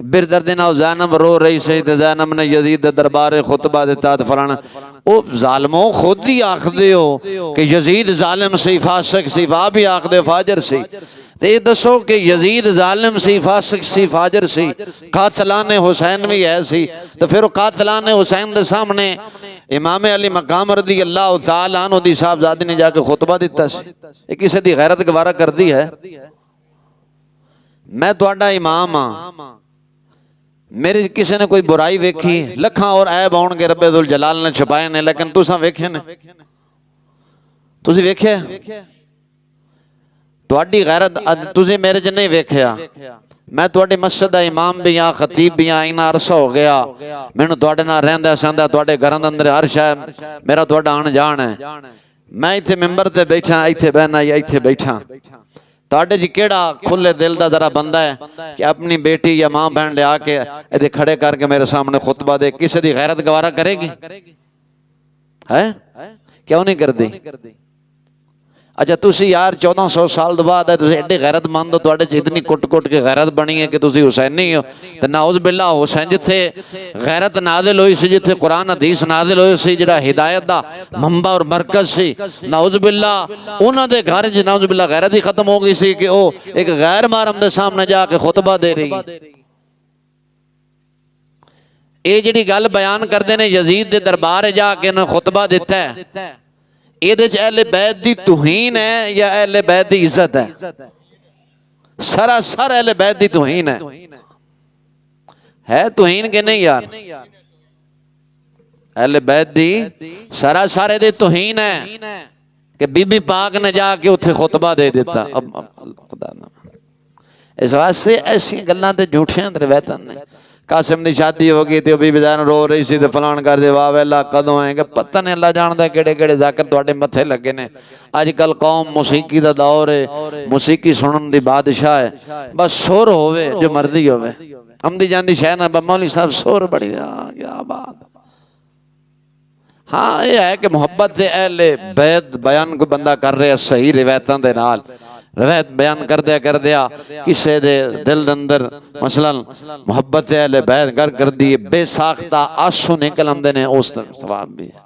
बिरदर्द नाल ज़ैनब रो रही सी ते ज़ैनब ने यजीद दे दरबार खुतबा दिता ते फलाना ओ जालमो खुद ही आखदे हो कि यजीद जालिम सी फासिक सी वा भी आखदे फाजर सी ते ये दसो कि यजीद जालिम सी फासिक सी फाजर सी कातलाने हुसैन भी है सी तो फिर कातलाने हुसैन दे सामने इमाम अली मकाम रज़ी अल्लाह तआला अन्हु दी साहबजादी ने जाके खुतबा दिता सी ये किसी दी गैरत गवारा करदी है मैं तुहाडा इमाम हाँ मेरे किसी ने कोई बुराई वेखी लखा और ऐब आउणगे रब्बे दुल जलाल ने छुपाए ने लेकिन तुसां वेखे ने तुसीं वेख्या तुहाडी गैरत तुसीं मेरे च नहीं वेख्या मैं तुहाडी मस्जिद दा इमाम भी हाँ खतीब भी हाँ इन्ना अरसा हो गया मैनूं तुहाडे नाल रहिंदा सहंदा तुहाडे घरां दे अंदर हर शै मेरा तुहाडा आण जाण है मैं इत्थे मिंबर ते बैठा इत्थे बहना या इत्थे बैठा ताड़े जी केड़ा खुले दिल दा जरा बंदा है कि अपनी बेटी या मां बहन ले आके इहदे खड़े करके मेरे सामने खुतबा दे किसी दी गैरत गवारा करेगी है क्यों नहीं करदी अच्छा तुसी यार 1400 साल बाद है तुसी एडे गैरतमंद हो तुहाडे च इतनी कुट कुट के गैरत बनी है कि तुसी हुसैनी हो ते नाउज़ बिल्ला हुसैन जिथे गैरत नाज़िल हुई सी जिथे कुरान हदीस नाज़िल होई सी जिहड़ा हिदायत दा मंबा और मरकज सी नाउज़ बिल्ला उन्हां दे घर च नाउज़ बिल्ला गैरत ही खत्म हो गई सी कि ओ एक गैर महरम दे सामने जाके खुतबा दे रही ये जिहड़ी गल बयान करदे ने यजीद दे दरबार जाके इन्हां खुतबा दिता है ਇਹਦੇ ਚ अहले बैत दी तुहीन है या अहले बैत दी इज्जत है सरासर अहले बैत दी तुहीन है तुहीन के नहीं यार अहले बैत दी सरासर दे तुहीन है कि बीबी पाक ने जाके उत्थे खुतबा दे दिता अब खुदा ना इस वास्ते ऐसी गल्लां ते झूठियां रिवायतां ने कासिम की शादी हो गई तो बीबी जान रो रही सी तो फलान कर दे वाह वेला कदों आएगा पता नहीं अल्लाह जानता केड़े केड़े जाकर तुहाडे मथे लगे ने अजकल कौम मौसीकी दा दौर है मौसीकी सुनन दी बादशाह है बस सुर होवे जो मर्जी होवे आमदी जांदी शह ना मौलवी साहब सुर बड़ी क्या बात हाँ ये है कि मुहब्बत दे अहले बैत बयान को बंदा कर रहा सही रिवायतां दे नाल रवायत बयान कर दिया किसे दे दिल दे अंदर मसलन मुहब्बत अहले बैत कर दी बेसाख्ता आंसू निकल आंदे ने उस सवाब भी है।